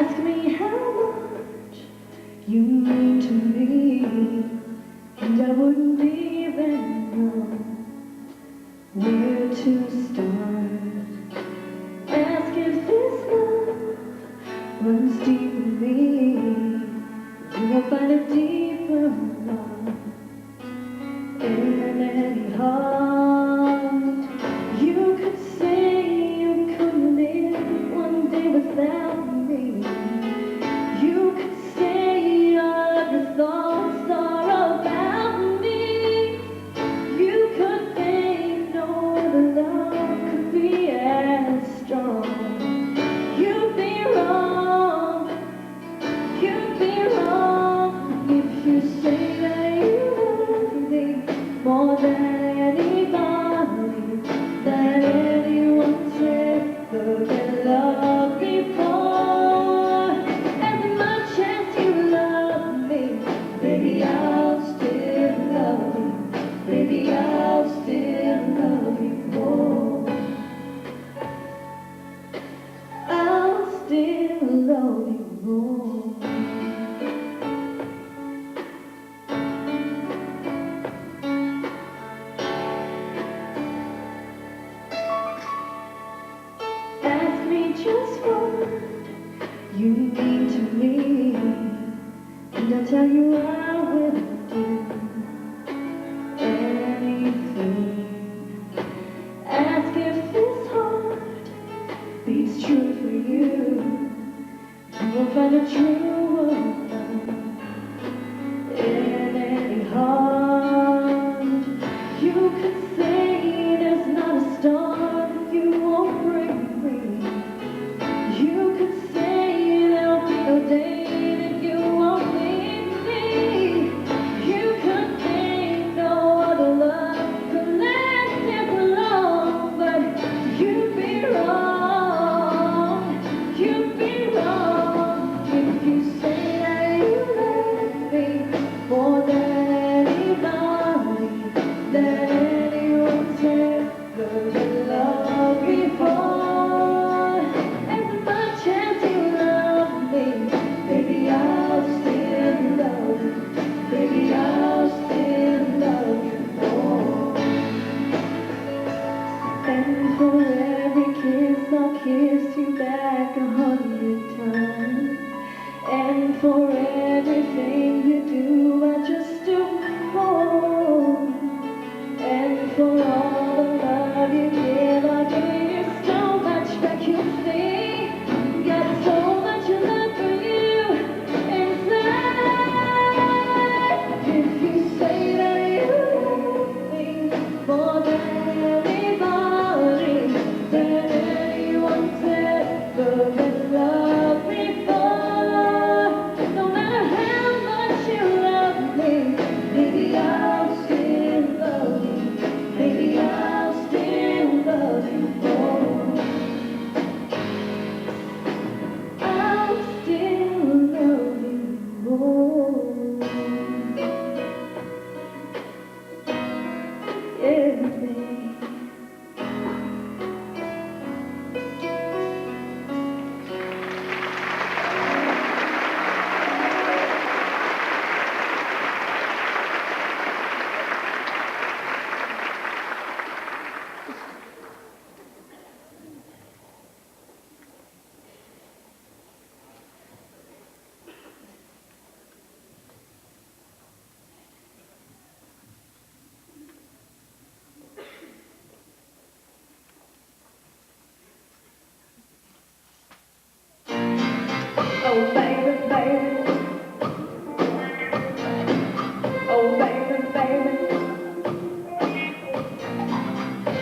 Ask me how much you mean to me, and I wouldn't even know where to start. Ask if this love runs deep in me, you will find a deeper love in any heart. You could say you couldn't live one day without me. You could say all of your thoughts are about me. You could think no other love could be as strong. You'd be wrong. You'd be wrong if you say that you love me more than anybody, that anyone's ever been loved before. As much as you love me, baby, I'll still love you. Baby, I'll still love you more. I'll still love you more. Ask me just what you mean to me, and I'll tell you I will do anything. Ask if this heart beats true for you, you will find a true love in any heart. You could say there's not a star that you won't bring me. You could say there'll be no day that you won't need me. You could think no other love could last as long, but you'd be wrong. You'd be wrong if you say that you love me more than anybody, that anyone's ever been loved before. As much as you love me, baby, I'll still love you. Baby, I'll still love you more. And for every kiss, I'll kiss you back 100 times. And for everything you do, I just do more. And for all the love you give, I give you so much back. You see, got so much love for you inside. If you say that you love me more than anybody, that anyone's ever been loved before, no matter how much you love me, baby, I'll still love you. Baby, I'll still love you more. I'll still love you more. Yeah, baby. Oh baby, baby. Oh baby, baby.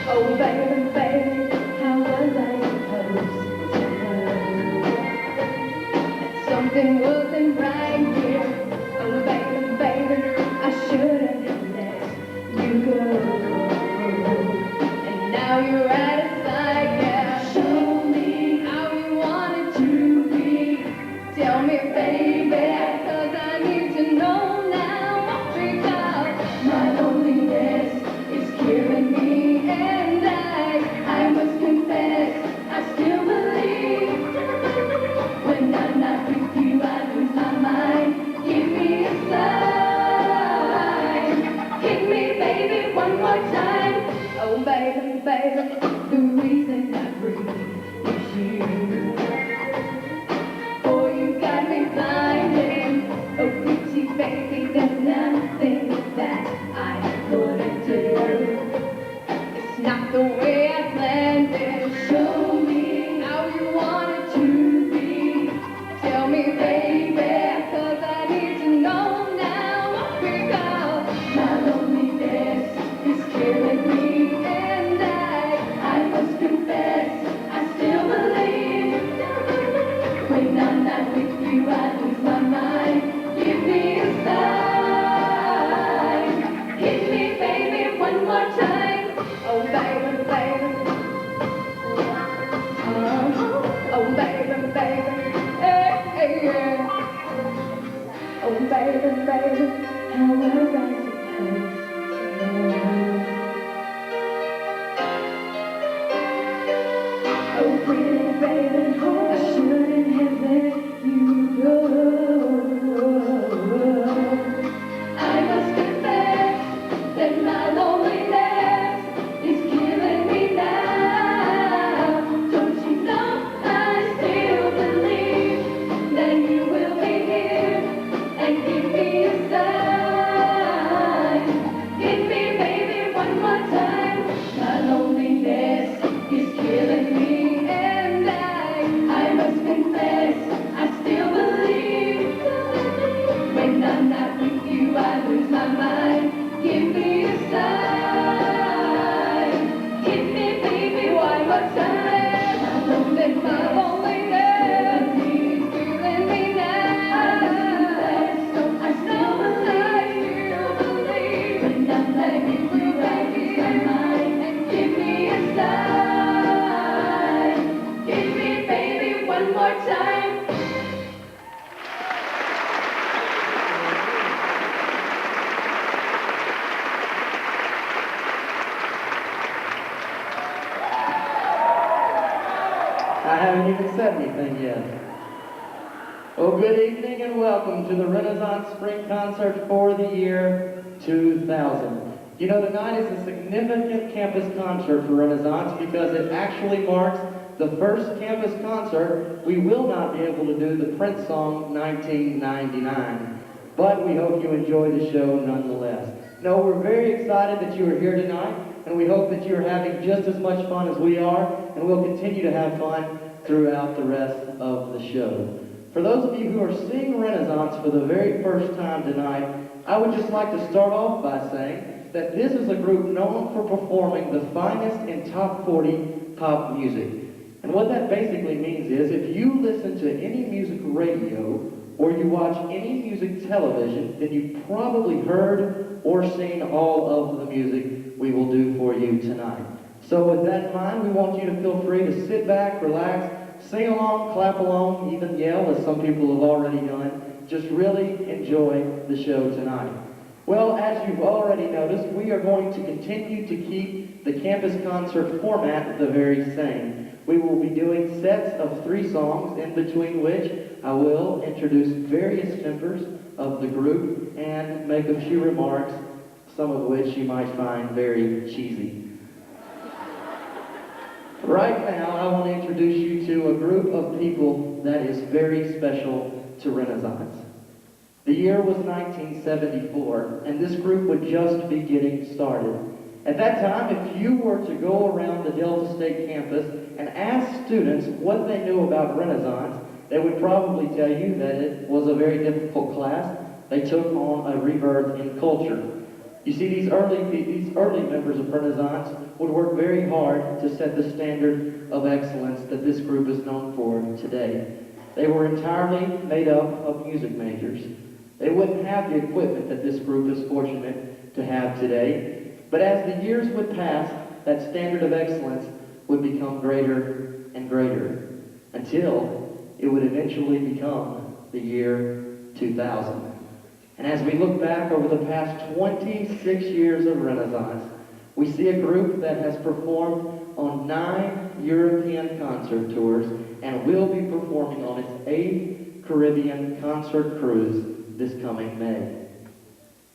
Oh baby, baby. How was I supposed to know that something wasn't right here? Oh baby, baby. I should have let you go. And now you're out of sight. Yeah. Show me how you want it to be. Tell me, baby, 'cause I need to know now, because my loneliness is killing me, and I must confess, I still believe when I'm not When I'm not with you, I lose my mind. Give me a sign. Hit me, baby, one more time. Oh, baby, baby. Oh, baby, baby. Hey, hey, yeah. Oh, baby, baby. How was I supposed to know? Oh, pretty baby, I shouldn't have let you go. I must confess that my loneliness is killing me now. Don't you know I still believe that you will be here and give me a sign. Give me, baby, one more time. My loneliness is killing me. I must confess, I still believe. When I'm not with you, I lose my mind. Give me a sign. Hit me, baby, one more time. I know that my loneliness is killing me now. I still believe. When I'm not with you, I lose my mind. And give me a sign. Give me, baby, one more time. I haven't even said anything yet. Well, good evening and welcome to the Renaissance Spring Concert for the year 2000. You know, tonight is a significant campus concert for Renaissance because it actually marks the first campus concert we will not be able to do the Prince song 1999. But we hope you enjoy the show nonetheless. No, we're very excited that you are here tonight, and we hope that you are having just as much fun as we are, and we'll continue to have fun throughout the rest of the show. For those of you who are seeing Renaissance for the very first time tonight, I would just like to start off by saying that this is a group known for performing the finest in top 40 pop music. And what that basically means is if you listen to any music radio or you watch any music television, then you've probably heard or seen all of the music we will do for you tonight. So with that in mind, we want you to feel free to sit back, relax, sing along, clap along, even yell, as some people have already done. Just really enjoy the show tonight. Well, as you've already noticed, we are going to continue to keep the campus concert format the very same. We will be doing sets of 3 songs, in between which I will introduce various members of the group and make a few remarks, some of which you might find very cheesy. Right now, I want to introduce you to a group of people that is very special to Renaissance. The year was 1974, and this group would just be getting started. At that time, if you were to go around the Delta State campus and ask students what they knew about Renaissance, they would probably tell you that it was a very difficult class. They took on a rebirth in culture. You see, these early members of Renaissance would work very hard to set the standard of excellence that this group is known for today. They were entirely made up of music majors. They wouldn't have the equipment that this group is fortunate to have today. But as the years would pass, that standard of excellence would become greater and greater until it would eventually become the year 2000. And as we look back over the past 26 years of Renaissance, we see a group that has performed on 9 European concert tours and will be performing on its 8th Caribbean concert cruise this coming May.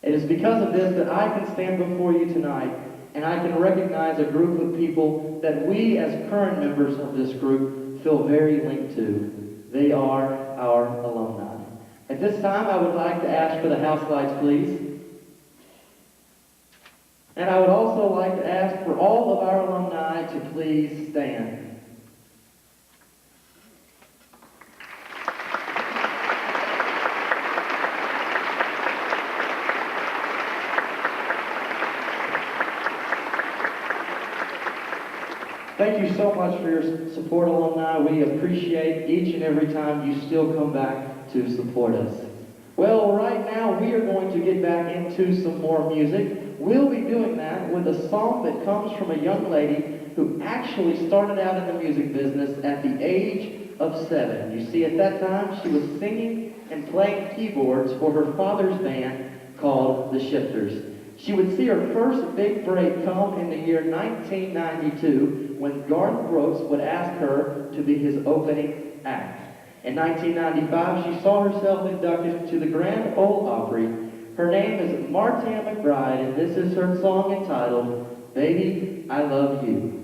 It is because of this that I can stand before you tonight and I can recognize a group of people that we as current members of this group feel very linked to. They are our alumni. At this time, I would like to ask for the house lights, please. And I would also like to ask for all of our alumni to please stand. Thank you so much for your support, alumni. We appreciate each and every time you still come back to support us. Well, right now we are going to get back into some more music. We'll be doing that with a song that comes from a young lady who actually started out in the music business at the age of 7. You see, at that time she was singing and playing keyboards for her father's band called The Shifters. She would see her first big break come in the year 1992 when Garth Brooks would ask her to be his opening act. In 1995, she saw herself inducted into the Grand Ole Opry. Her name is Martina McBride, and this is her song entitled, Baby, I Love You.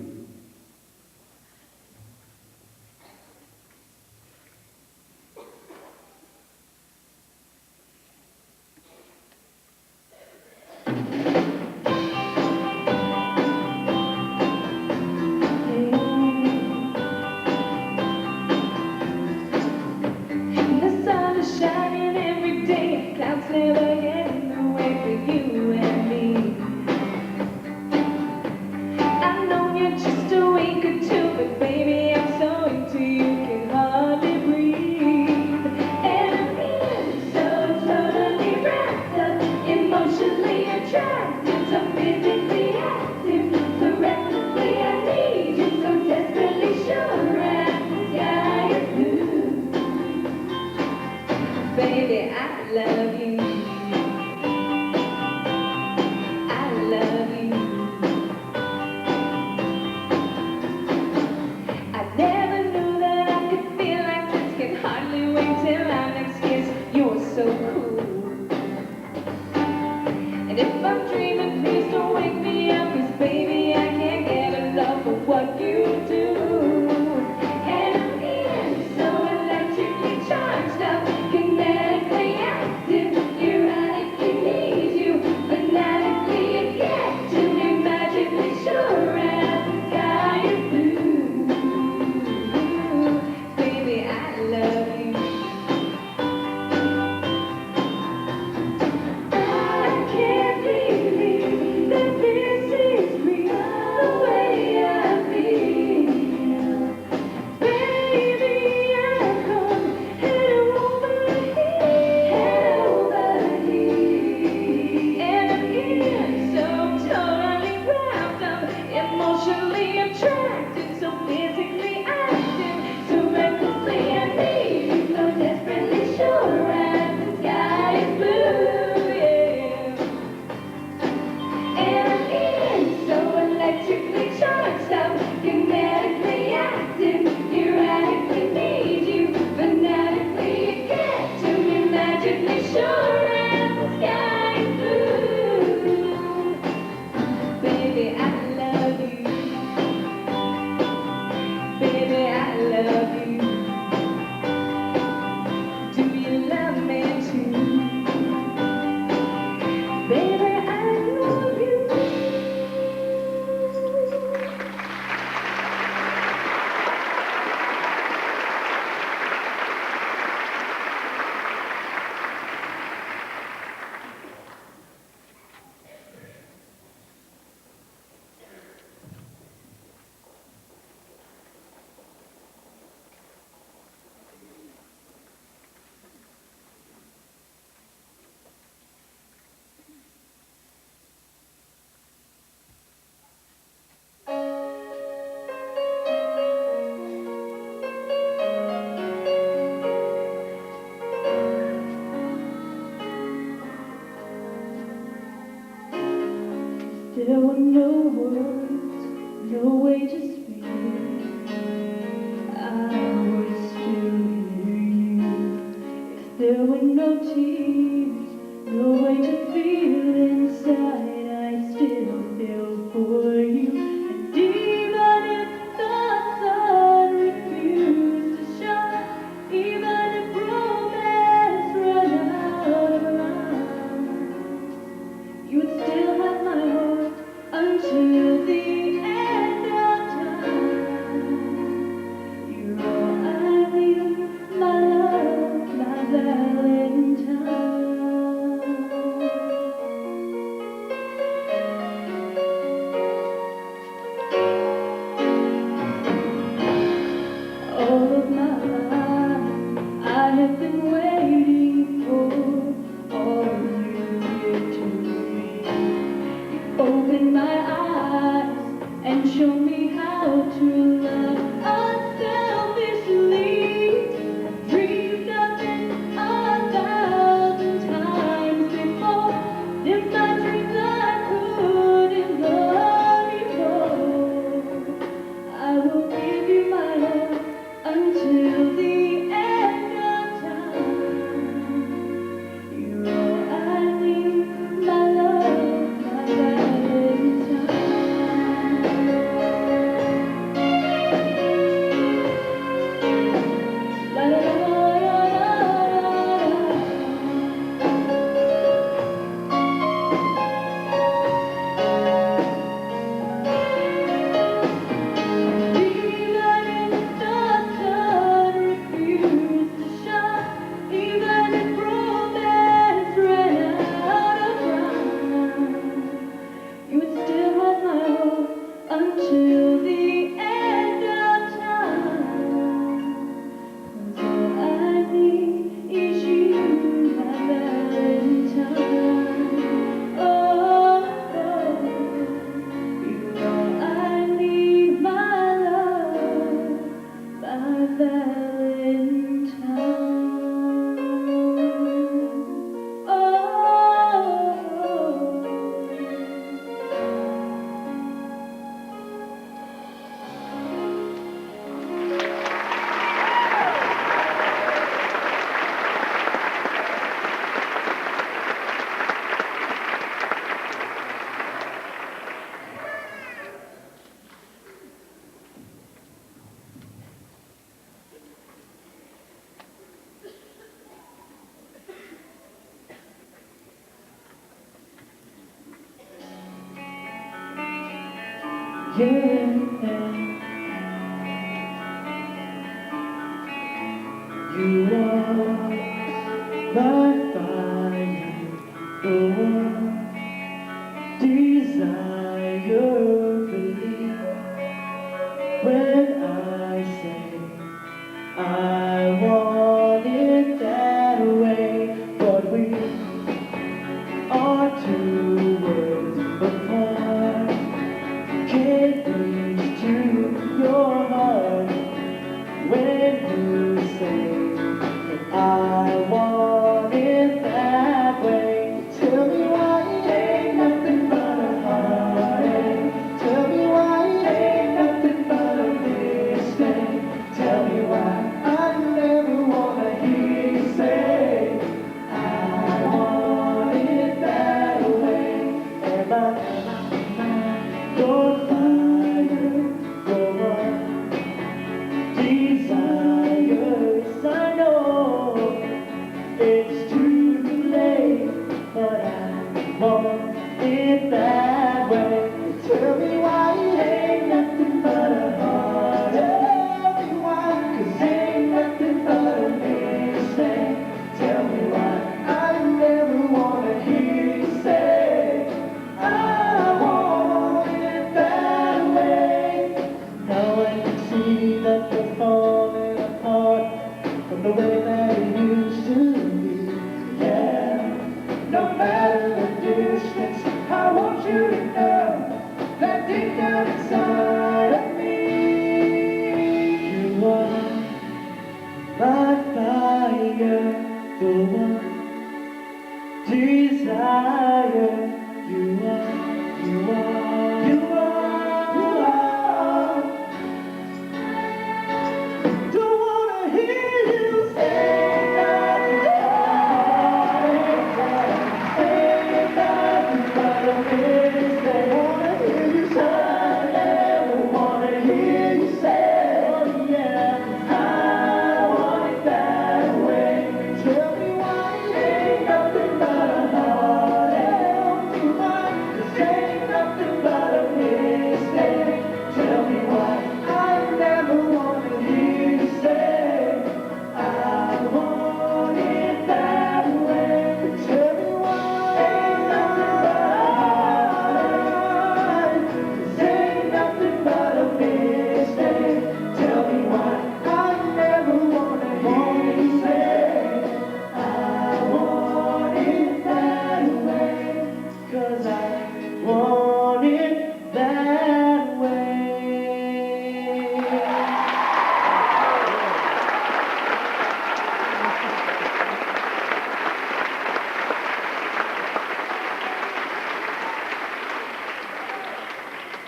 There were no words, no way to speak. I would still hear you. If there were no tears, no way to feel inside, I still feel for you. And even if the sun refused to shine, even if romance ran out of rhyme, you would still have my heart until the end of time. You're all I need, my love, my Valentine. I've been waiting for all you give to me. Open my eyes and show me how to love unselfishly. Dreamed of it 1,000 times before. In my dreams I couldn't love you more. I will give you my love until the end of time. You're all I need, my love, my Valentine. La la la la la Even if the sun refused to shine, even if romance ran out of rhyme, you would still have my hope until the end of time. 'Cause all I need is you, my Valentine. Oh, you're all I need, my love, my Valentine. Oh. Yeah, you are my fire, the one desire. Believe when I say I want it that way, but we are two worlds apart. Can't reach to your heart when you say that I want it that way. Tell me why it ain't nothing but a heartache. Tell me why it ain't nothing but a mistake. Tell me why I never wanna hear you say I want it that way. Am I your fire, your one desires? I know it's too late, but I want it that way. Tell me why it ain't nothing but a heartache. Tell me why, 'cause ain't nothing but a mistake. Tell me why I never wanna hear you say I want it that way. Now I can see that you're falling apart from the way that it used to be. Yeah, no matter the distance, I want you to know that deep down inside of me, you are my fire, the one desire. You are, you are, you are, you are. Don't wanna hear you say nothing but a mistake. Wanna hear you say, I never wanna hear you say, oh yeah, I want it that way. Tell me why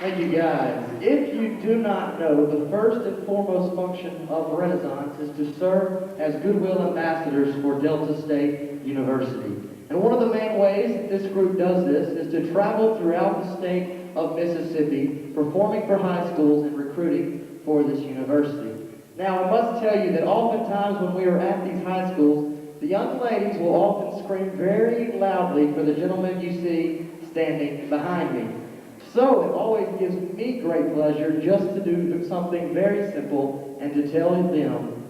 Thank you guys. If you do not know, the first and foremost function of Renaissance is to serve as goodwill ambassadors for Delta State University. And one of the main ways that this group does this is to travel throughout the state of Mississippi, performing for high schools and recruiting for this university. Now, I must tell you that oftentimes when we are at these high schools, the young ladies will often scream very loudly for the gentleman you see standing behind me. So it always gives me great pleasure just to do something very simple and to tell them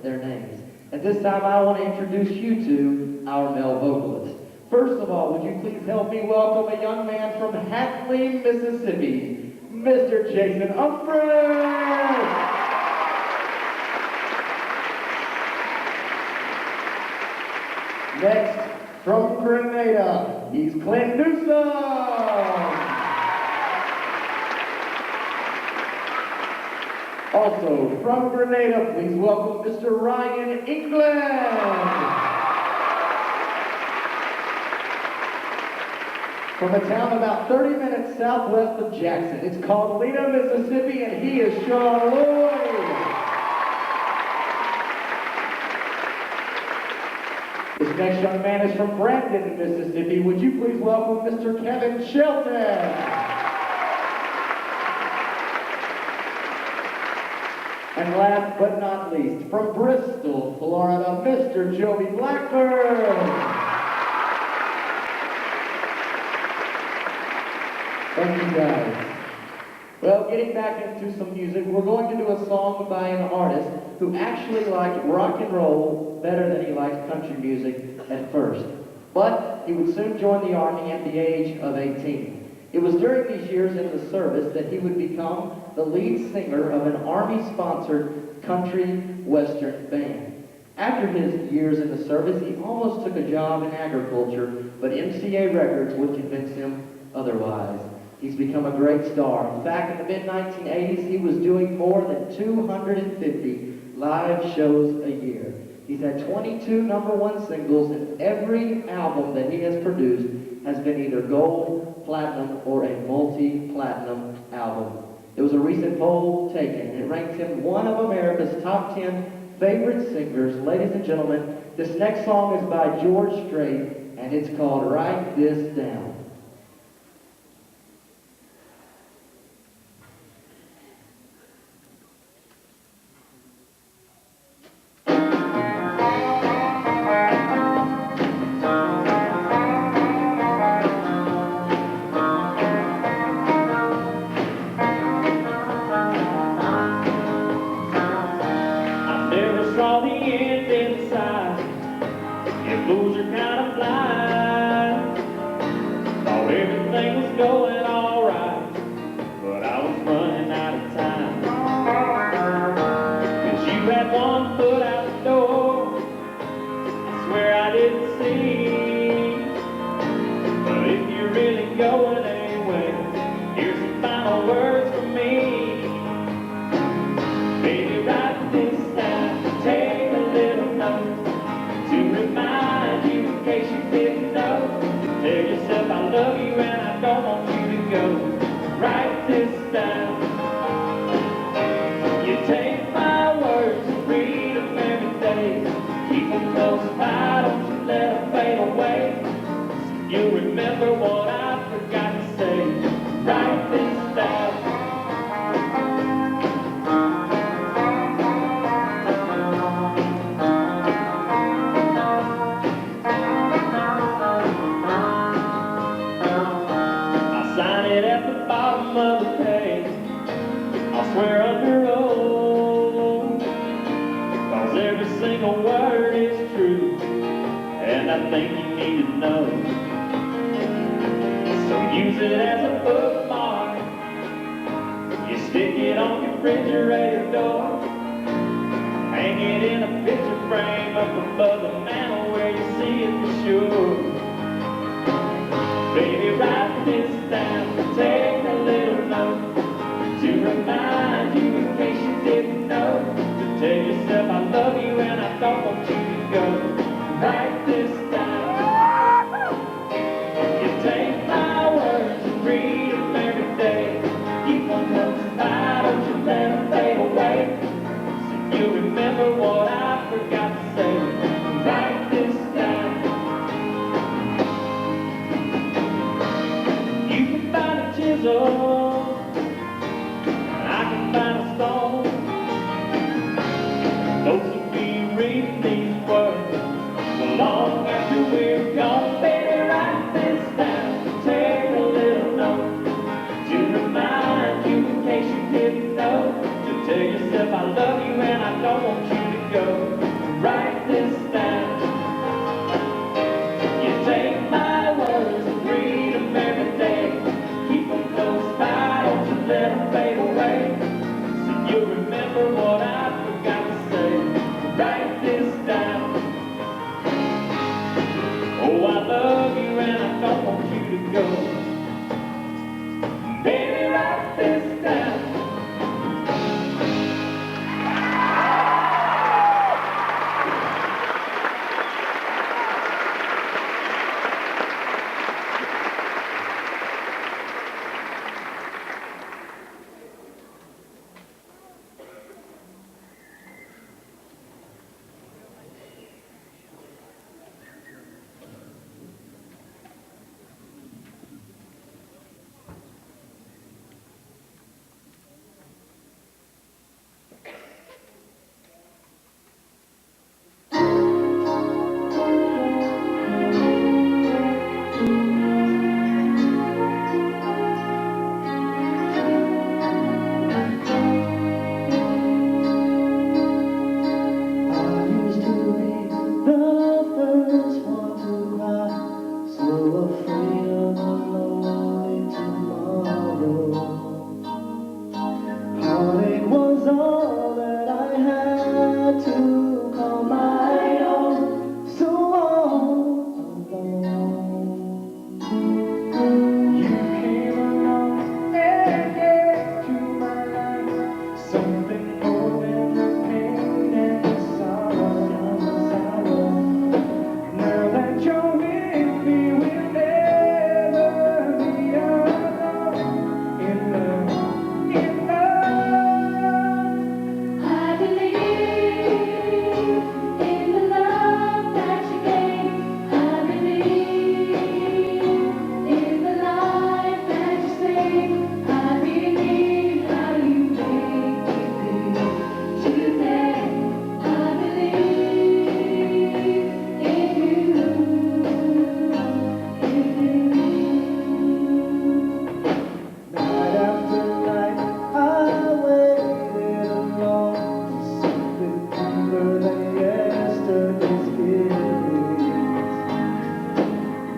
their names. At this time, I want to introduce you to our male vocalists. First of all, would you please help me welcome a young man from Hatley, Mississippi, Mr. Jason Humphreys. Next, from Grenada, he's Clint Newsom. Also, from Grenada, please welcome Mr. Ryan England. From a town about 30 minutes southwest of Jackson, it's called Lena, Mississippi, and he is Sean Lloyd. This next young man is from Brandon, Mississippi. Would you please welcome Mr. Kevin Shelton? And last but not least, from Bristol, Florida, Mr. Joey Blackburn. Thank you guys. Well, getting back into some music, we're going to do a song by an artist who actually liked rock and roll better than he liked country music at first. But he would soon join the Army at the age of 18. It was during these years in the service that he would become the lead singer of an Army-sponsored country western band. After his years in the service, he almost took a job in agriculture, but MCA Records would convince him otherwise. He's become a great star. In fact, in the mid-1980s, he was doing more than 250 live shows a year. He's had 22 #1 singles, and every album that he has produced has been either gold, platinum, or a multi-platinum album. There was a recent poll taken, and it ranked him one of America's top 10 favorite singers. Ladies and gentlemen, this next song is by George Strait, and it's called Write This Down. Fools are kind of blind. Thought everything was going all right, but I was running out of time. 'Cause you had one foot out the door, I swear I didn't see. But if you're really going anyway, here's some final words from me. Baby, write this down, take a little note to remind you in case you didn't know. Tell yourself I love you and I don't want you to go. Write this down. You take my words and read them every day. Keep them close by, don't you let them fade away. You'll remember what I forgot to say. Write this down. Of the page, I'll swear under oath, 'cause every single word is true, and I think you need to know. So use it as a bookmark, you stick it on your refrigerator door, hang it in a picture frame up above the mantel where you see it for sure. Baby, write this down, take a little note to remind you in case you didn't know. To tell yourself I love you and I don't want you to go. Write this down. You take my words and read them every day. Keep them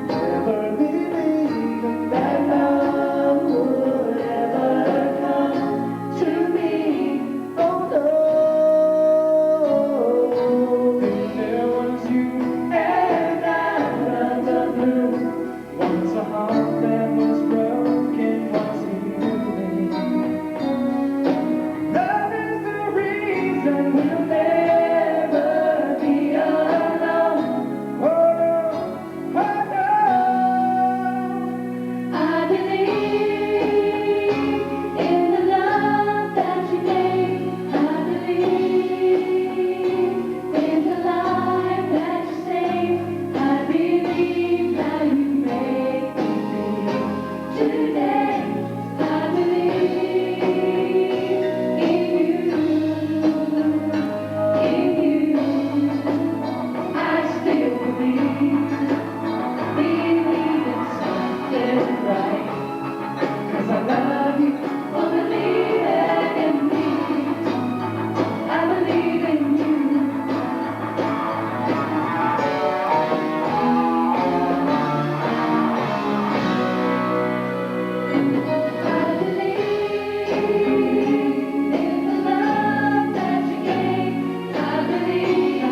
Never believing that love would ever come to me. Oh no. There was you and I out of the blue. Once a heart that was broken was healing. Love is the reason we'll never be alone. Oh no, oh no. I believe in the love that you gave. I believe in the life that you saved. I believe how you make me feel today. I believe in you, in you. I still believe in something right. 'Cause I love you for believing in me. I believe in you. I believe in the love that you gave. I believe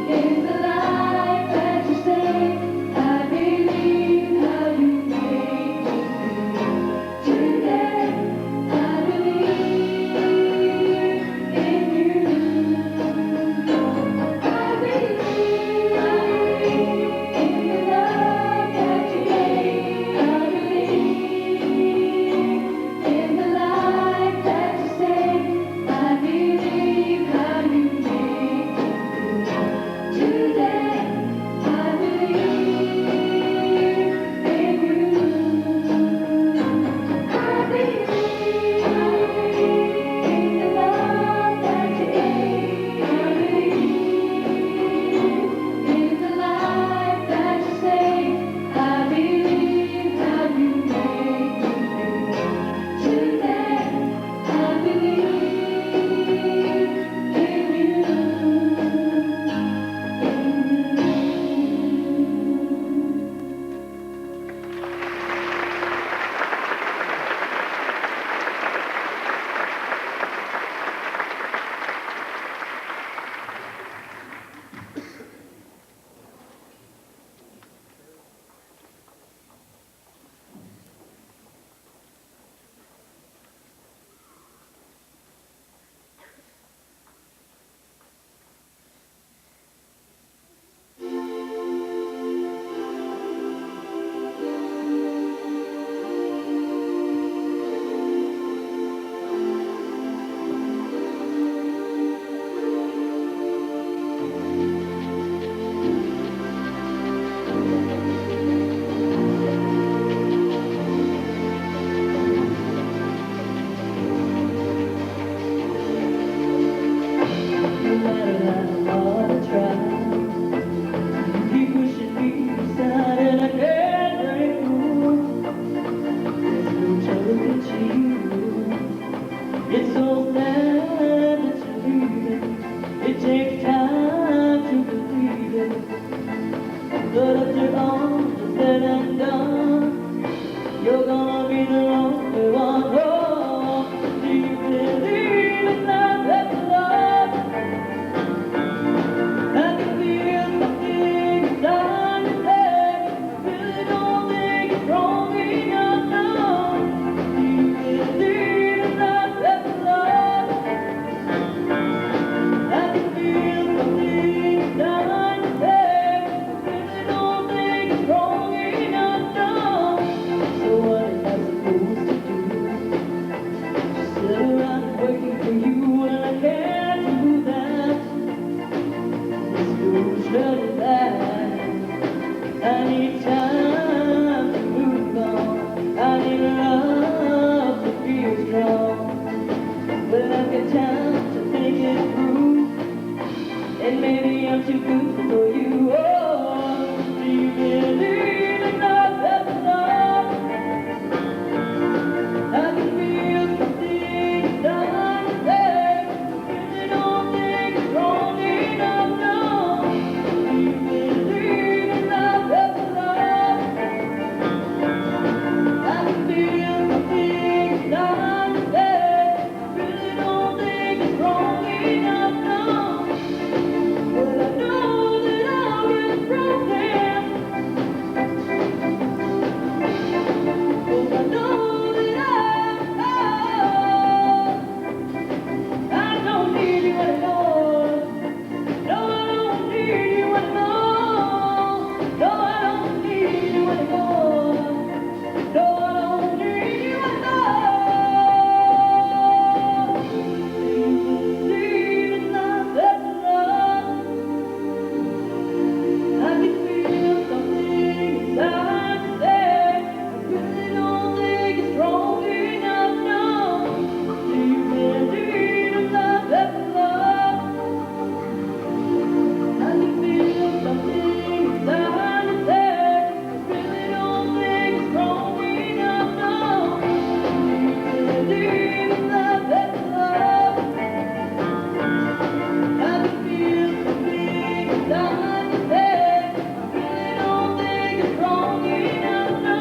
in the life that you saved. I believe how you make me feel today. I believe in you. I believe in the love that you gave. I believe in the life that you saved. I believe how you make me feel today. I believe in you. I believe in the love that you gave. I believe in the life that you saved. I believe how you make me feel today. I believe in you. No matter how hard I try, you keep pushing me aside and I can't break through. There's no telling to you. It's so sad that you're leaving. It takes time to believe it. But after all is said and done, you're gonna be the only one. Oh, do you believe in love after love? I can feel something inside your head. Really don't think it's wrong enough now. Do you believe in love after love? I can feel something inside your head. Really don't think it's wrong enough now. So what am I supposed to do? Sit around waiting for you and I can't do that. This feels really bad. I need time to move on. I need love to feel strong. But I've got time to think it through. And maybe I'm too good for you. Oh, do you believe in love after love? I can feel something inside your head. Really don't think it's wrong enough now. Hey, I really don't think it's wrong enough, no.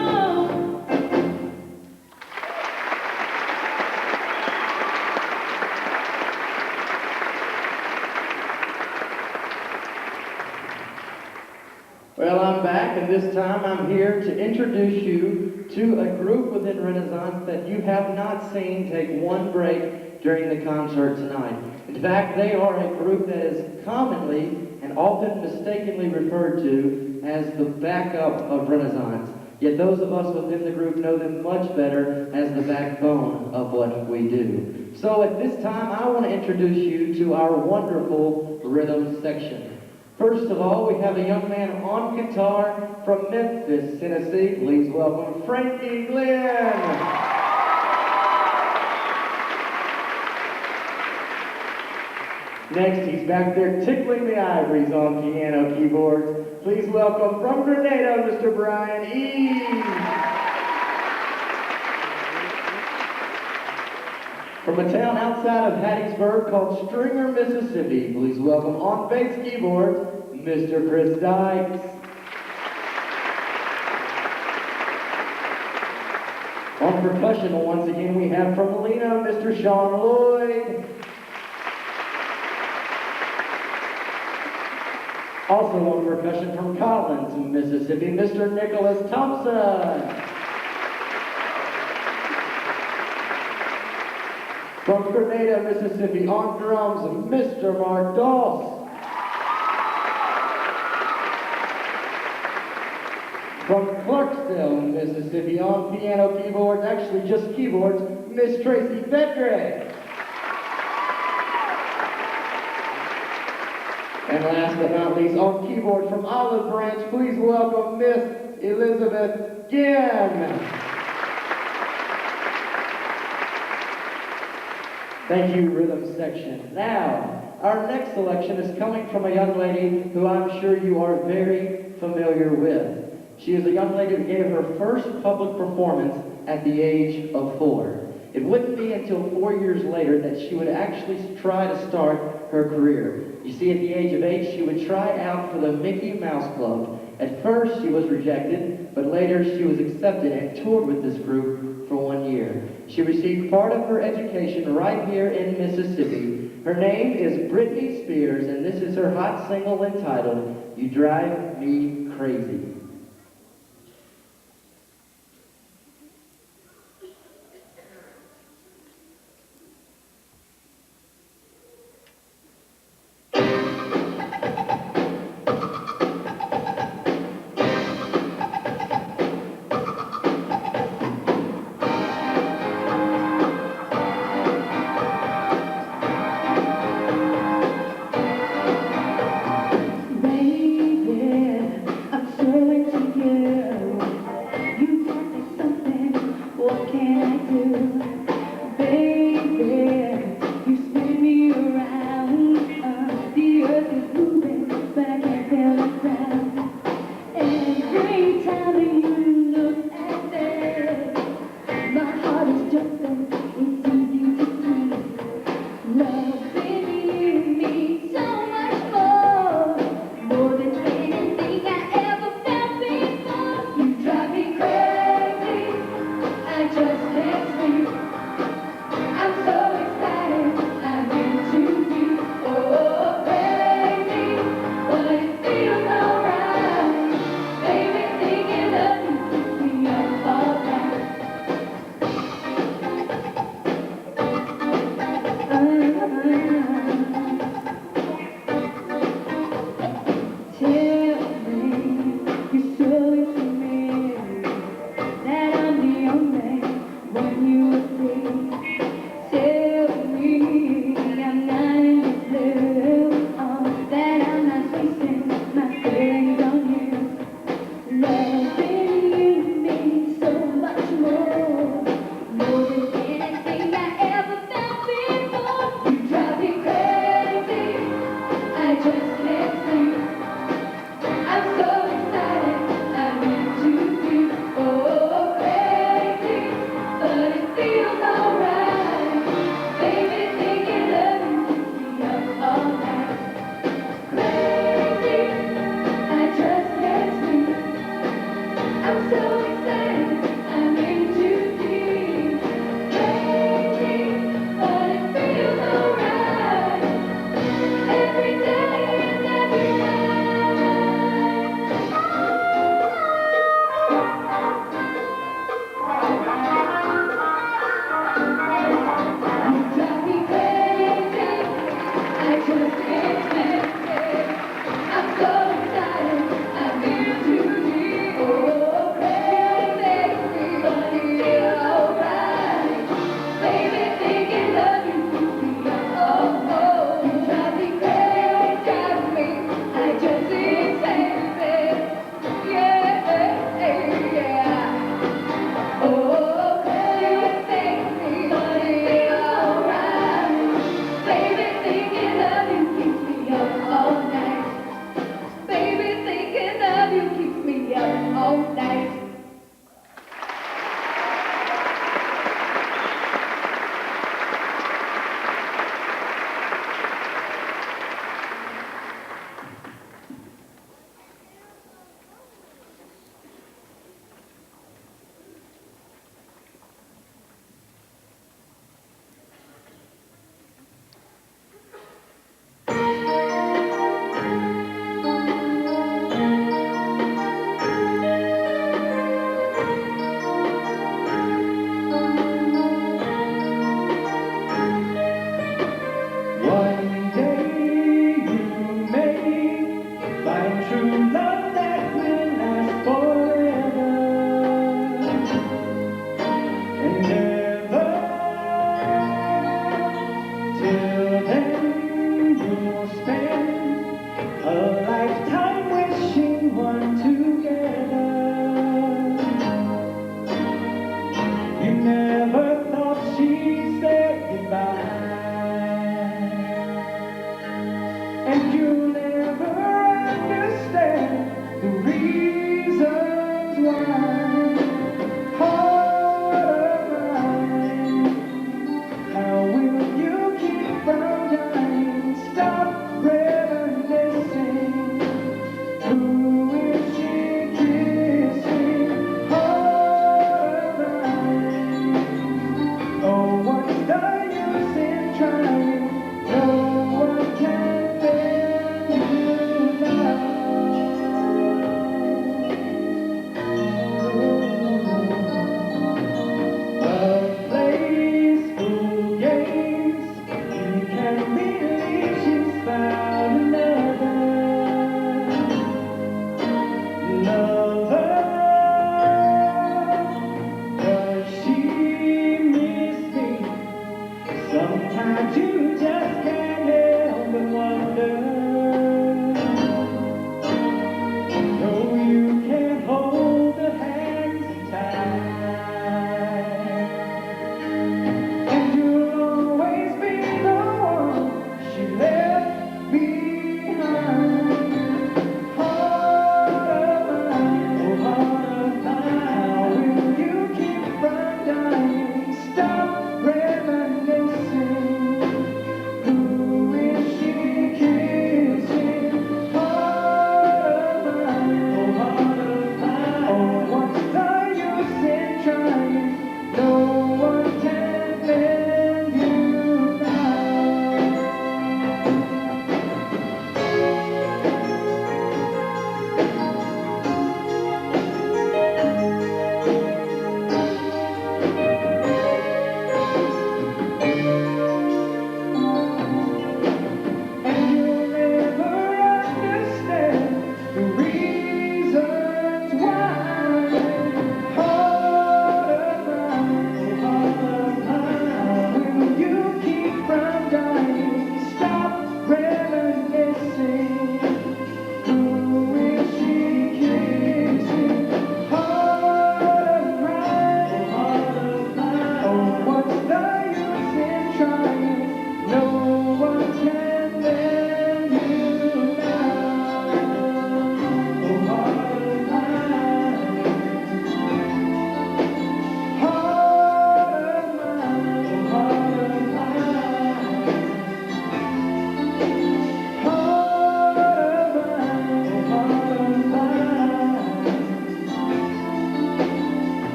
Well, I'm back, and this time I'm here to introduce you to a group within Renaissance that you have not seen take one break during the concert tonight. In fact, they are a group that is commonly and often mistakenly referred to as the backup of Renaissance. Yet those of us within the group know them much better as the backbone of what we do. So at this time, I want to introduce you to our wonderful rhythm section. First of all, we have a young man on guitar from Memphis, Tennessee. Please welcome Frankie Glenn. Next, he's back there tickling the ivories on piano keyboards. Please welcome from Grenada, Mr. Brian E. From a town outside of Hattiesburg called Stringer, Mississippi, please welcome on bass keyboards, Mr. Chris Dykes. On percussion, once again, we have from Molina, Mr. Sean Lloyd. Also on percussion from Collins, Mississippi, Mr. Nicholas Thompson. From Grenada, Mississippi, on drums, Mr. Mark Doss. From Clarksville, Mississippi, on piano keyboards, actually just keyboards, Miss Tracy Fedrick. And last but not least, on keyboard from Olive Branch, please welcome Miss Elizabeth Ginn. Thank you, rhythm section. Now, our next selection is coming from a young lady who I'm sure you are very familiar with. She is a young lady who gave her first public performance at the age of 4. It wouldn't be until 4 years later that she would actually try to start her career. You see, at the age of 8, she would try out for the Mickey Mouse Club. At first, she was rejected, but later she was accepted and toured with this group for 1 year. She received part of her education right here in Mississippi. Her name is Britney Spears, and this is her hot single entitled, You Drive Me Crazy. Back and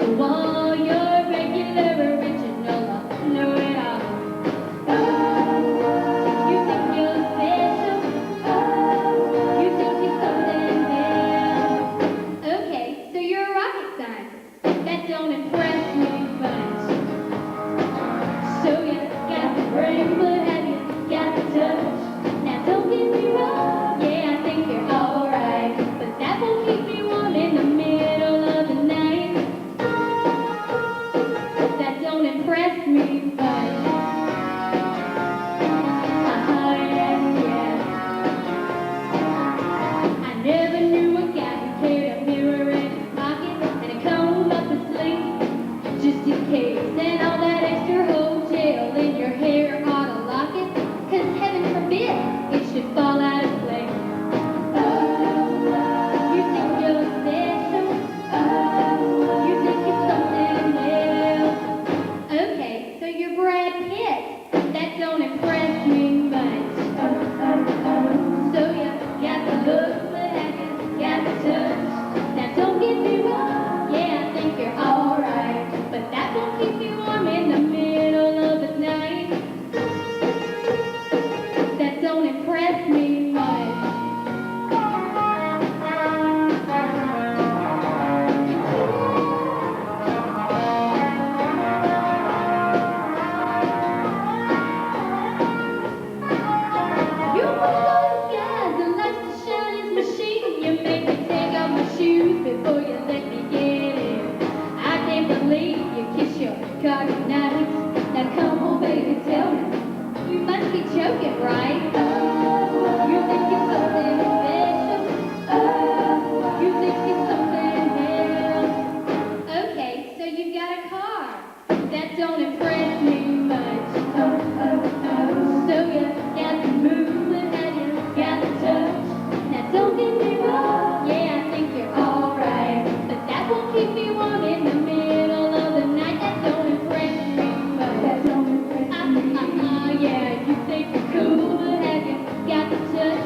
the wall, your regular original, I know it all. You think you're special, you think you're something else. Okay, so you're a rocket scientist, that don't impress me much. So you got the brain, but have you got the touch? Now don't get me wrong, yeah, I think you're alright, but that won't keep me warm in the middle of the night. That don't impress me much. I never knew a guy who carried a mirror in his pocket and a comb up his sleeve, just in case. And all that extra hotel in your hair ought to lock it, 'cause heaven forbid it should fall out of place. You think you're special, you think you're something else. Okay, so you're Brad Pitt, that don't impress me much. So you got the look, but have you got the touch? Now don't get me wrong, yeah, I think you're alright, but that won't keep me warm in the middle of the night. That don't impress me much. You're one of those guys that likes to shine his machine. You make me take off my shoes before you let me get in. I can't believe you kiss your car goodnight. Now come on, baby, tell me, you must be joking, right? You think you're something special? You think you're something else? Okay, so you've got a car. That don't impress me much. So you got the movement, have you got the touch? Now don't get me wrong, yeah, I think you're alright, but that won't keep me warm in the middle of the night. That don't impress me much. Yeah, you think you're cool, but have you got the touch?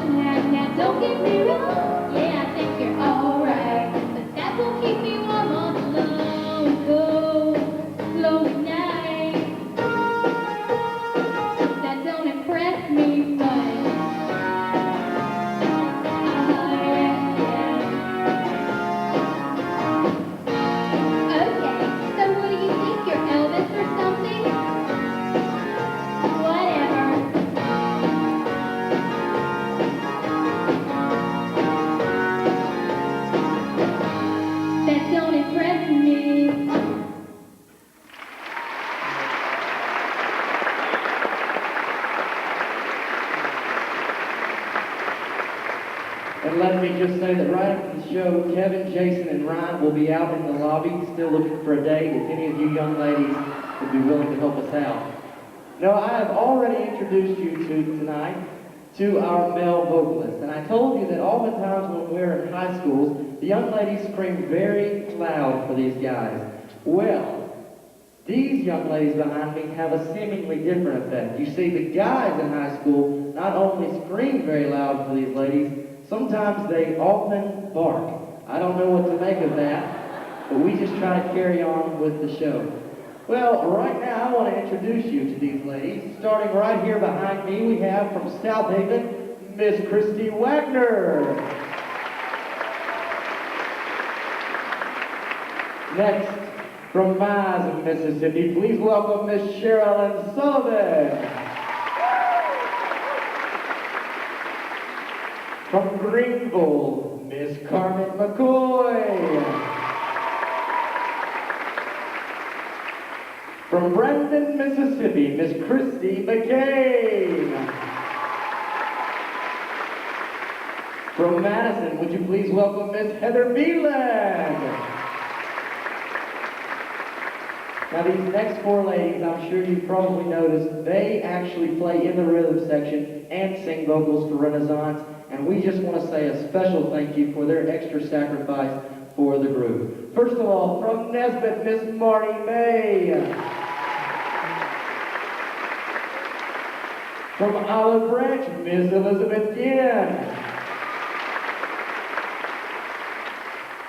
Now don't get me wrong, yeah, I think you're alright, but that won't keep me warm on the long, cold, lonely night. That don't impress me much. Okay, so what do you think? You're Elvis or something? Whatever. That don't impress me. And let me just say that right after the show, Kevin, Jason, and Ryan will be out in the lobby still looking for a date if any of you young ladies would be willing to help us out. Now, I have already introduced you tonight to our male vocalist, and I told you that oftentimes when we're in high schools, the young ladies scream very loud for these guys. Well, these young ladies behind me have a seemingly different effect. You see, the guys in high school not only scream very loud for these ladies, sometimes they often bark. I don't know what to make of that, but we just try to carry on with the show. Well, right now I want to introduce you to these ladies. Starting right here behind me, we have from South Haven, Miss Christy Wagner. Next, from Miles, Mississippi, please welcome Miss Sherilyn Sullivan. From Greenville, Miss Carmen McCoy. From Brandon, Mississippi, Miss Christy McCain. From Madison, would you please welcome Miss Heather Beeland. Now these next four ladies, I'm sure you've probably noticed, they actually play in the rhythm section and sing vocals for Renaissance, and we just want to say a special thank you for their extra sacrifice for the group. First of all, from Nesbitt, Miss Marty May. From Olive Branch, Miss Elizabeth Yen.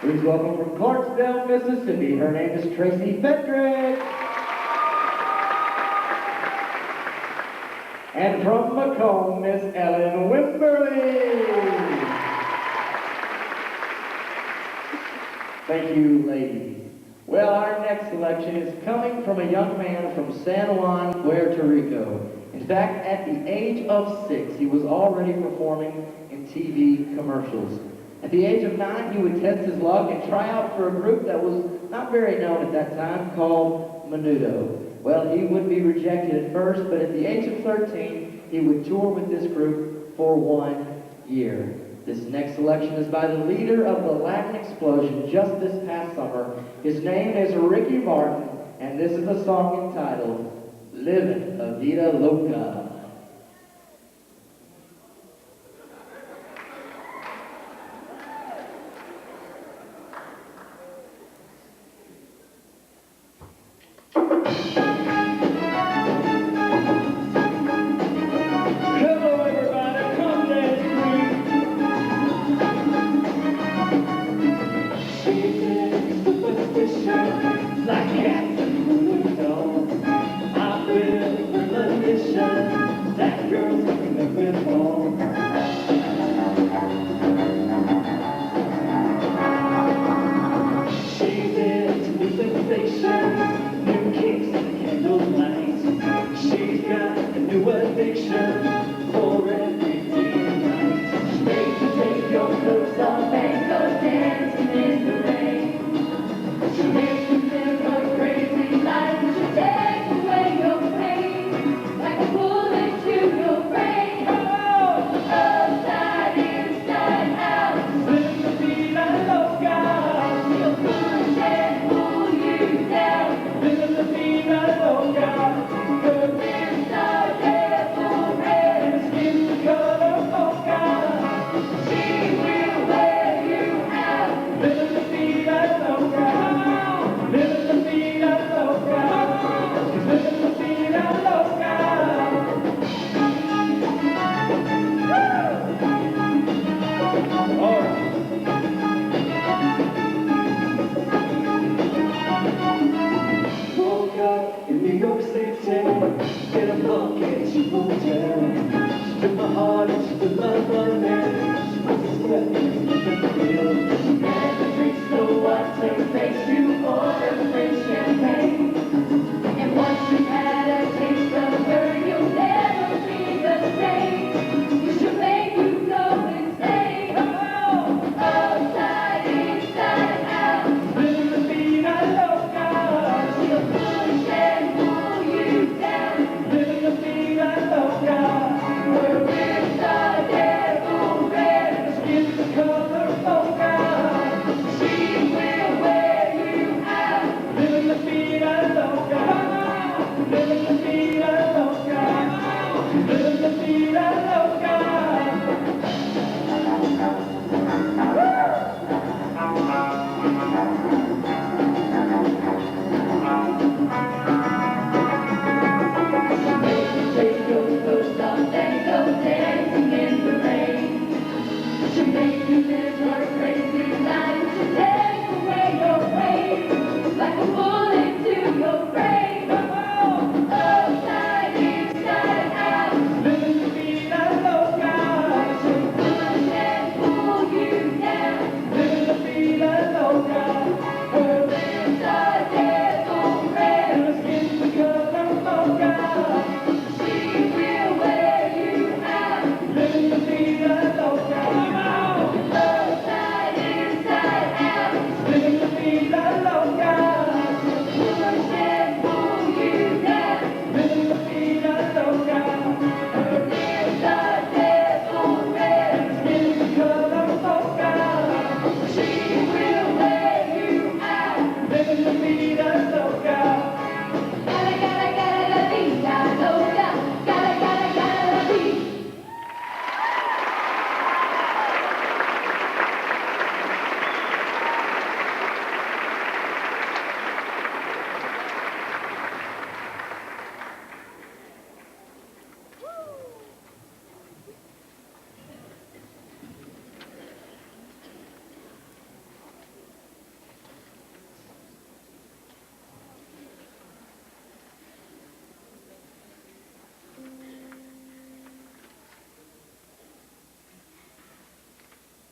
Please welcome from Clarksdale, Mississippi. Her name is Tracy Fedrick. And from Macomb, Miss Ellen Wimberly. Thank you, ladies. Well, our next selection is coming from a young man from San Juan, Puerto Rico. In fact, at the age of 6, he was already performing in TV commercials. At the age of 9, he would test his luck and try out for a group that was not very known at that time called Menudo. Well, he would be rejected at first, but at the age of 13, he would tour with this group for 1 year. This next selection is by the leader of the Latin explosion just this past summer. His name is Ricky Martin, and this is a song entitled Livin' a Vida Loca. We're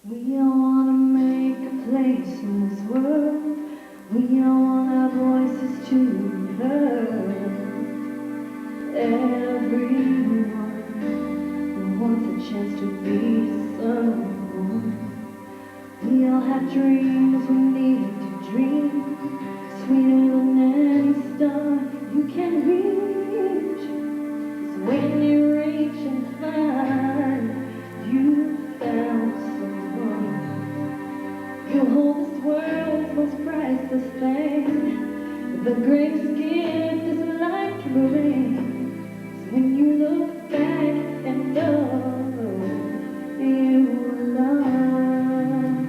We all want to make a place in this world. We all want our voices to be heard. Everyone wants a chance to be someone. We all have dreams we need to dream, sweeter than any star you can reach. 'Cause when you reach and find you found someone, you hold this world's most priceless thing. The greatest gift is a life to bring. When you look back and know you were loved,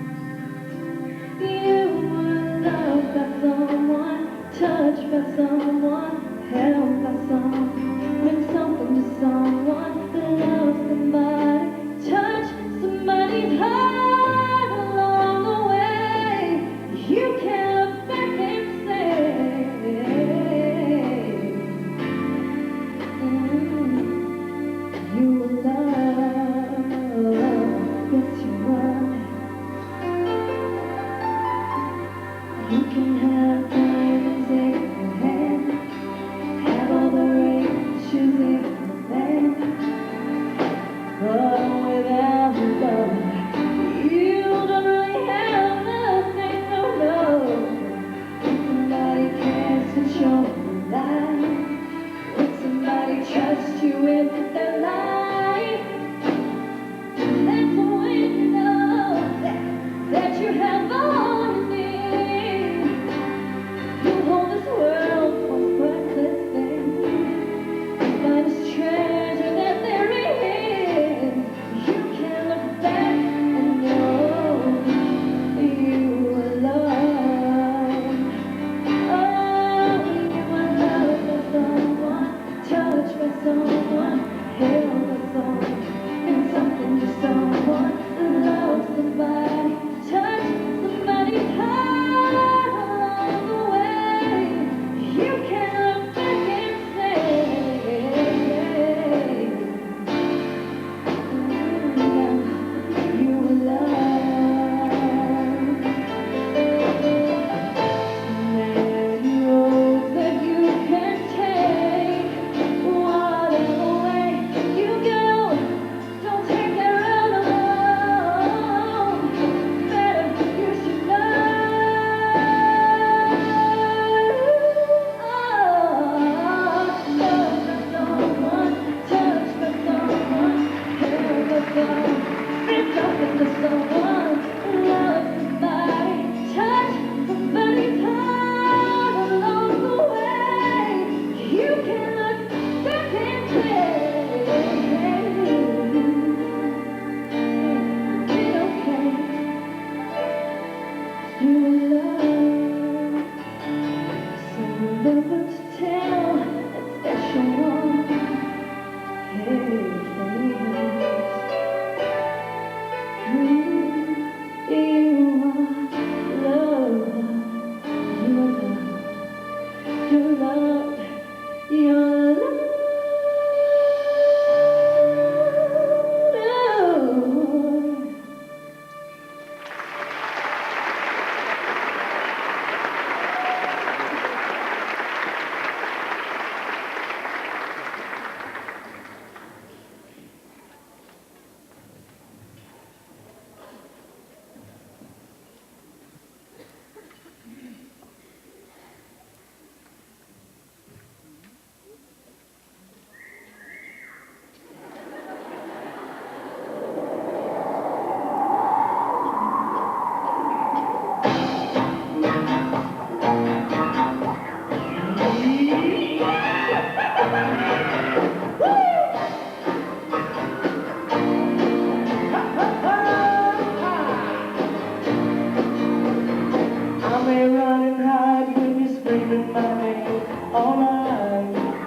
you were loved by someone, touched by someone, held by someone, meant something to someone, loved somebody, touched somebody's heart along the way. You can look back and say, you were loved, yes you were. You can have diamonds in your hand, have all the riches in the land, but without love, you don't really have nothing, no, no. If somebody cares to show you life, if somebody trusts you with their life, that's when you know that you have all you need. You hold this world's most priceless thing, the finest treasure that there is. You can look back and know you were loved. Oh, you were loved by someone, touched by someone, held by someone, and something to someone, loved somebody, touched somebody's heart along the way. You can look back and say, you were loved. Many roads that you can take, whatever way you go, don't take that road alone. Better you should know. Loved by someone, touched by someone, held by someone, meant something to someone, loved somebody, touched somebody's heart along the way. You can look back and say, it's okay. You were loved. So remember to tell that special one, hey, you are loved, you're loved, you're loved. I may run and hide when you're screaming my name all night,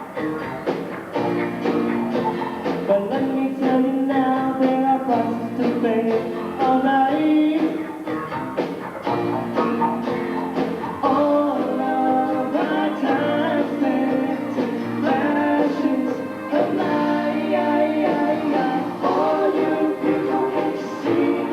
but let me tell you now, there are prices to pay all night. All of our time spent in flashes of light. All you people can see,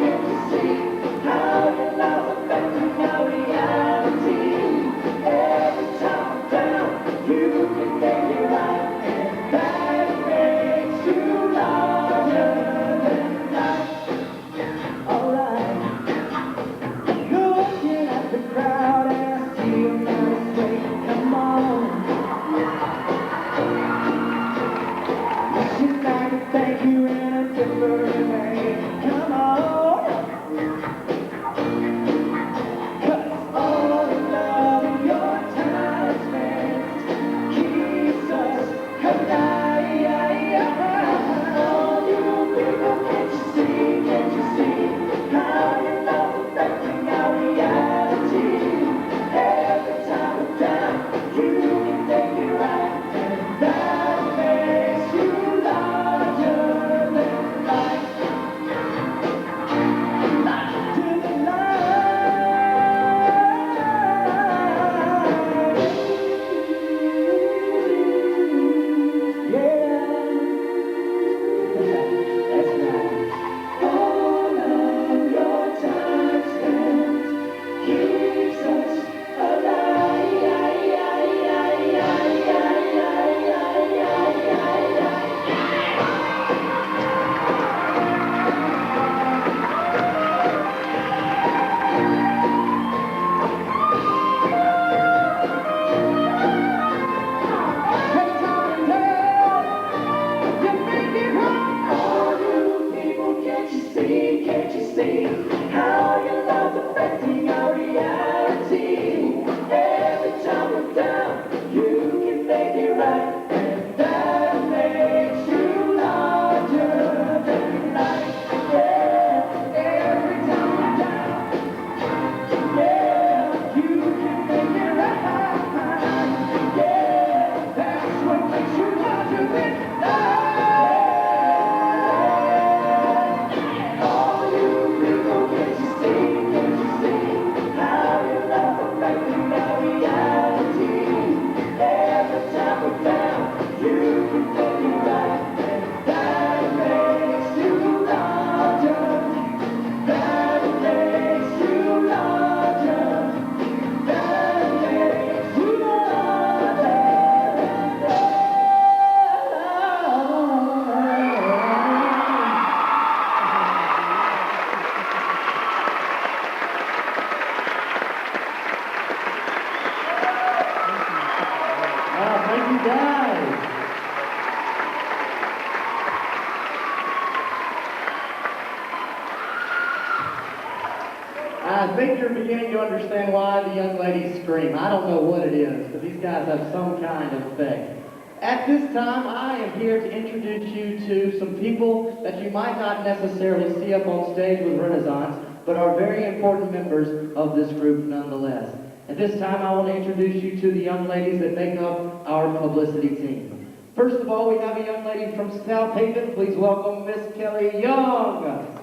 understand why the young ladies scream. I don't know what it is, but these guys have some kind of effect. At this time, I am here to introduce you to some people that you might not necessarily see up on stage with Renaissance, but are very important members of this group nonetheless. At this time, I want to introduce you to the young ladies that make up our publicity team. First of all, we have a young lady from South Haven. Please welcome Miss Kelly Young.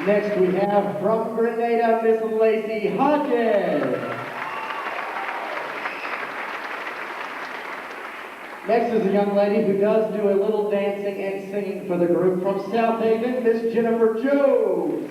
Next, we have from Grenada, Miss Lacey Hodges. Next is a young lady who does do a little dancing and singing for the group from South Haven, Miss Jennifer Jones.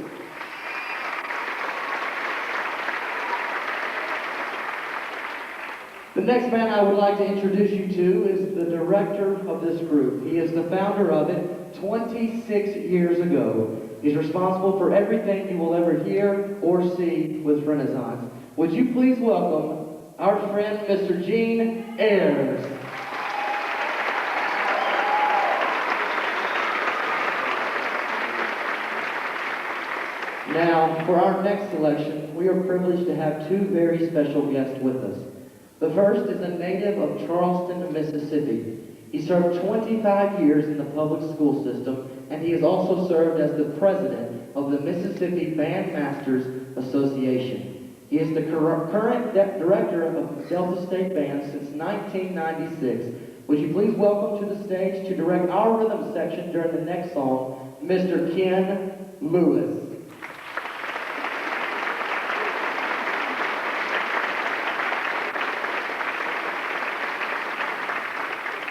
The next man I would like to introduce you to is the director of this group. He is the founder of it 26 years ago. He's responsible for everything you will ever hear or see with Renaissance. Would you please welcome our friend, Mr. Gene Ayers. Now, for our next selection, we are privileged to have two very special guests with us. The first is a native of Charleston, Mississippi. He served 25 years in the public school system, and he has also served as the president of the Mississippi Bandmasters Association. He is the current director of Delta State Band since 1996. Would you please welcome to the stage to direct our rhythm section during the next song, Mr. Ken Lewis.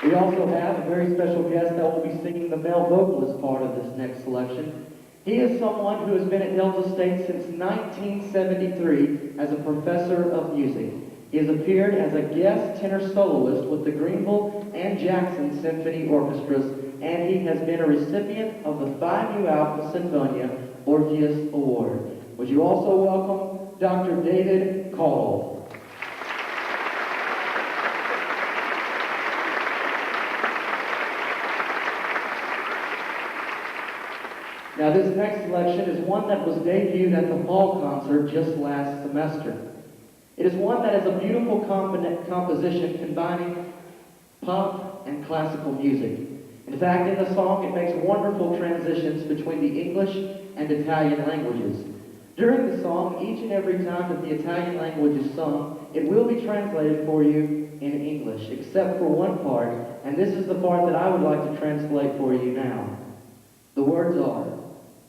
We also have a very special guest that will be singing the male vocalist part of this next selection. He is someone who has been at Delta State since 1973 as a professor of music. He has appeared as a guest tenor soloist with the Greenville and Jackson Symphony Orchestras, and he has been a recipient of the Phi Nu Alpha Sinfonia Orpheus Award. Would you also welcome Dr. David Call. Now, this next selection is one that was debuted at the fall concert just last semester. It is one that is a beautiful composition combining pop and classical music. In fact, in the song, it makes wonderful transitions between the English and Italian languages. During the song, each and every time that the Italian language is sung, it will be translated for you in English, except for one part, and this is the part that I would like to translate for you now. The words are,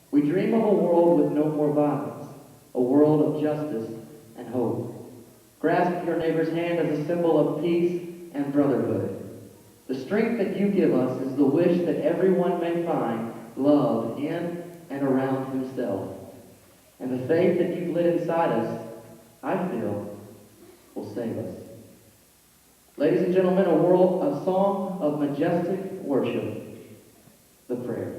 "We dream of a world with no more violence, a world of justice and hope. Grasp your neighbor's hand as a symbol of peace and brotherhood. The strength that you give us is the wish that everyone may find love in and around himself. And the faith that you've lit inside us, I feel, will save us." Ladies and gentlemen, a song of majestic worship, the prayer.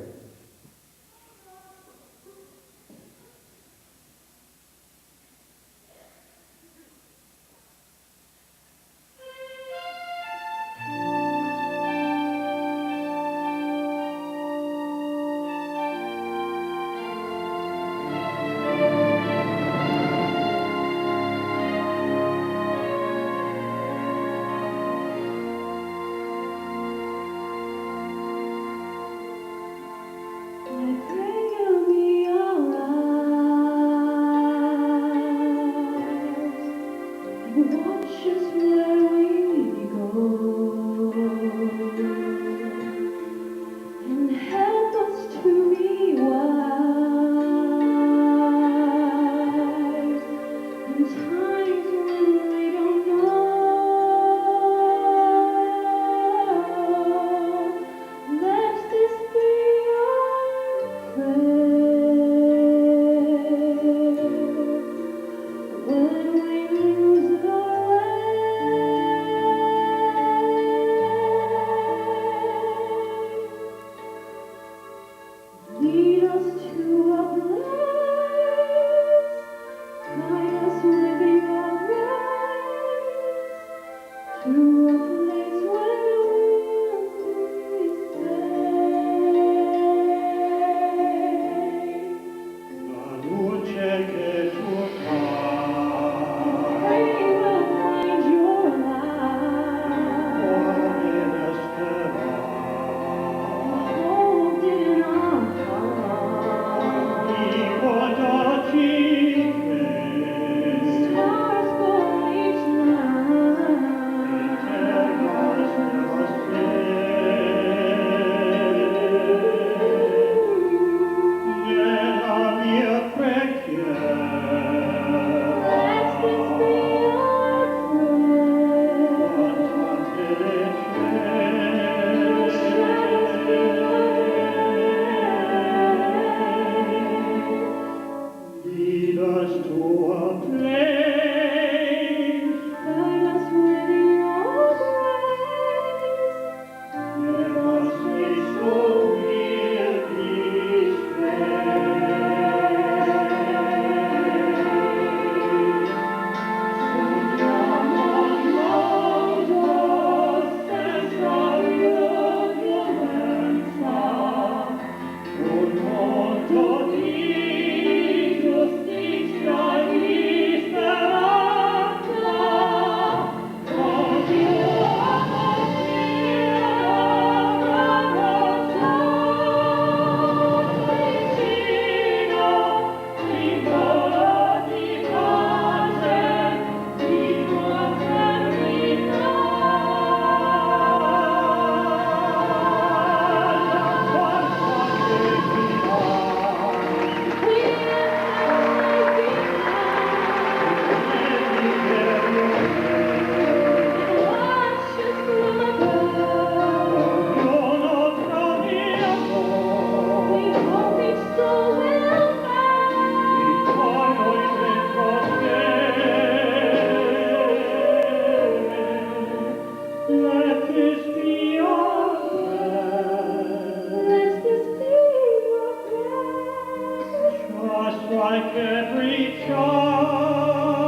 every child.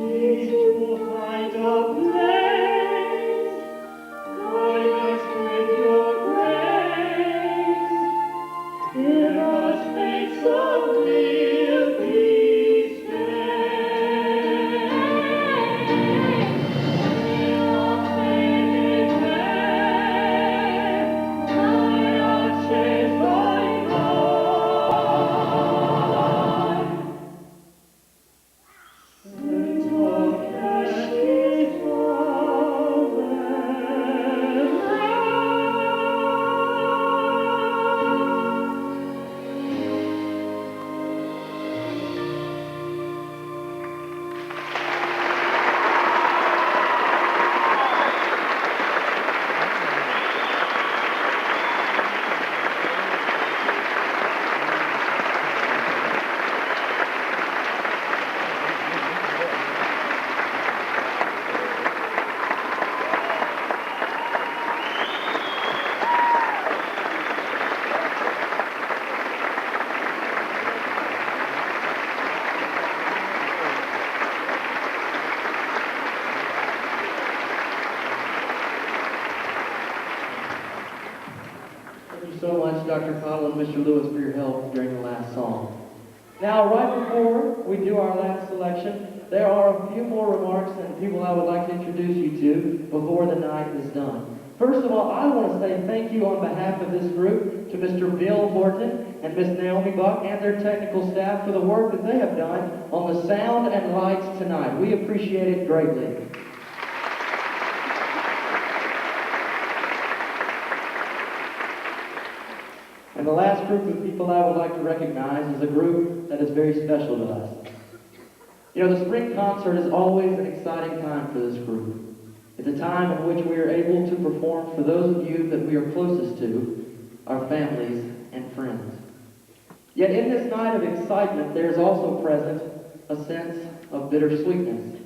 Each will find a place, guide us with your grace. Give us faith so we'll be saved. We are faded away, by our chains going on. Sent of ashes Thank you so much, Dr. Cottle and Mr. Lewis, for your help during the last song. Now, right before we do our last selection, there are a few more remarks and people I would like to introduce you to before the night is done. First of all, I want to say thank you on behalf of this group to Mr. Bill Horton and Miss Naomi Buck and their technical staff for the work that they have done on the sound and lights tonight. We appreciate it greatly. And the last group of people I would like to recognize is a group that is very special to us. You know, the spring concert is always an exciting time for this group. It's a time in which we are able to perform for those of you that we are closest to, our families and friends. Yet in this night of excitement, there is also present a sense of bittersweetness.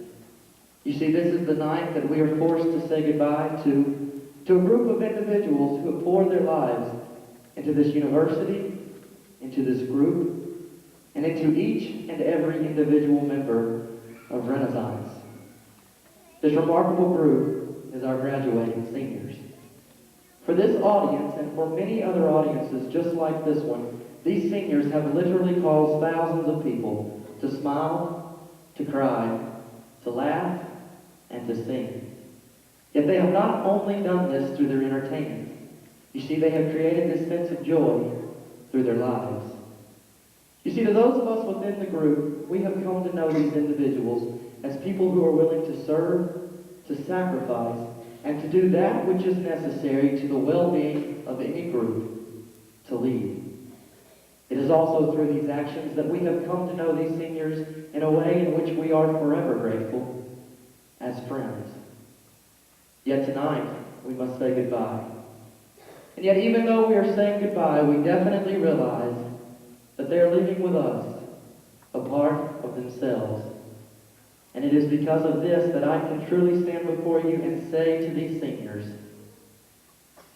You see, this is the night that we are forced to say goodbye to a group of individuals who have poured their lives into this university, into this group, and into each and every individual member of Renaissance. This remarkable group is our graduating seniors. For this audience, and for many other audiences just like this one, these seniors have literally caused thousands of people to smile, to cry, to laugh, and to sing. Yet they have not only done this through their entertainment. You see, they have created this sense of joy through their lives. You see, to those of us within the group, we have come to know these individuals as people who are willing to serve, to sacrifice, and to do that which is necessary to the well-being of any group, to lead. It is also through these actions that we have come to know these seniors in a way in which we are forever grateful as friends. Yet tonight, we must say goodbye. And yet, even though we are saying goodbye, we definitely realize that they are leaving with us a part of themselves. And it is because of this that I can truly stand before you and say to these seniors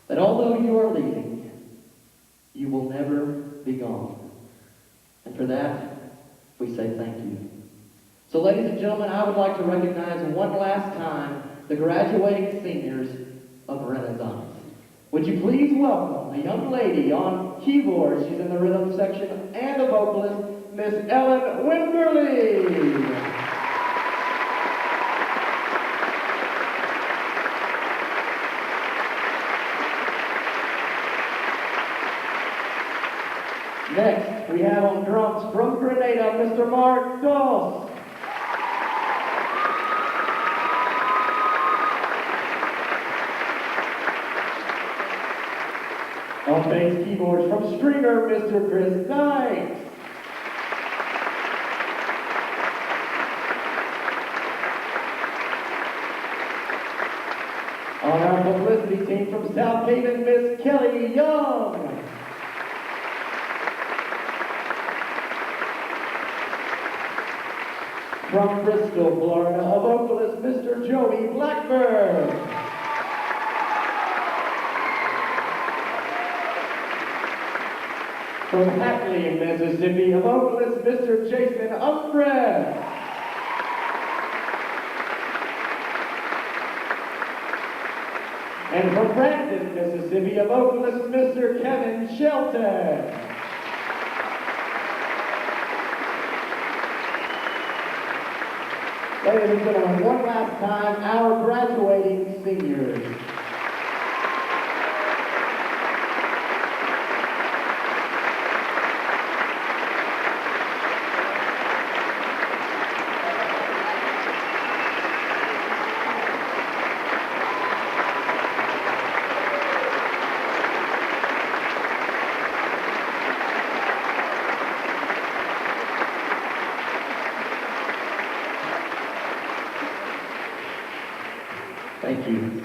that although you are leaving, you will never be gone. And for that, we say thank you. So ladies and gentlemen, I would like to recognize one last time the graduating seniors of Renaissance. Would you please welcome a young lady on keyboard, she's in the rhythm section, and a vocalist, Miss Ellen Wimberly. Next, we have on drums from Grenada, Mr. Mark Doss. On bass keyboards from Stringer, Mr. Chris Dykes. On our publicity team from South Haven, Miss Kelly Young. From Bristol, Florida, a vocalist, Mr. Joey Blackburn. From Hackney, Mississippi, a vocalist, Mr. Jason Umbrez. And from Brandon, Mississippi, a vocalist, Mr. Kevin Shelton. Ladies and gentlemen, one last time, our graduating seniors. Thank you.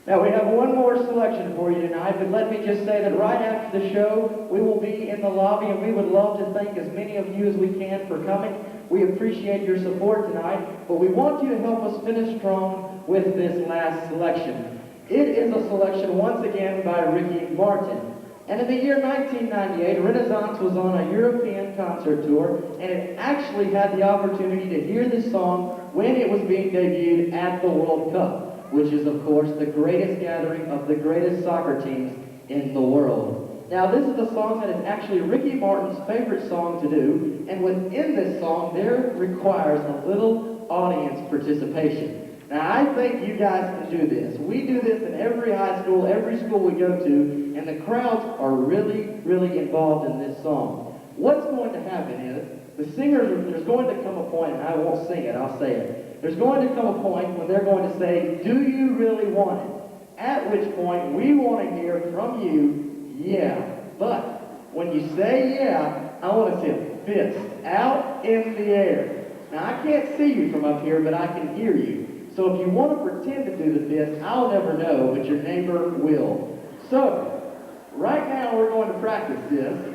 Now we have one more selection for you tonight, but let me just say that right after the show, we will be in the lobby, and we would love to thank as many of you as we can for coming. We appreciate your support tonight, but we want you to help us finish strong with this last selection. It is a selection once again by Ricky Martin. And in the year 1998, Renaissance was on a European concert tour, and it actually had the opportunity to hear this song when it was being debuted at the World Cup, which is, of course, the greatest gathering of the greatest soccer teams in the world. Now, this is a song that is actually Ricky Martin's favorite song to do, and within this song, there requires a little audience participation. Now, I think you guys can do this. We do this in every high school, every school we go to, and the crowds are really, really involved in this song. What's going to happen is, the singers, there's going to come a point, and I won't sing it, I'll say it. There's going to come a point when they're going to say, do you really want it? At which point, we want to hear from you, yeah. But when you say yeah, I want to see a fist out in the air. Now, I can't see you from up here, but I can hear you. So if you want to pretend to do the fist, I'll never know, but your neighbor will. So, right now we're going to practice this.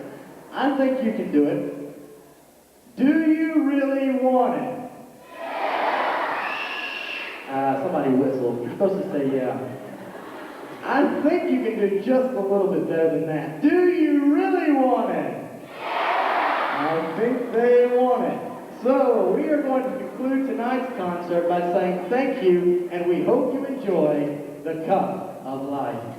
I think you can do it. Do you really want it? Somebody whistled. You're supposed to say yeah. I think you can do just a little bit better than that. Do you really want it? I think they want it. So, we are going to conclude tonight's concert by saying thank you, and we hope you enjoy the Cup of Life.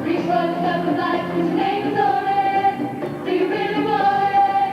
Reach for the cup of life, whose name is on it. Do you really want it?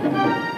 Thank you.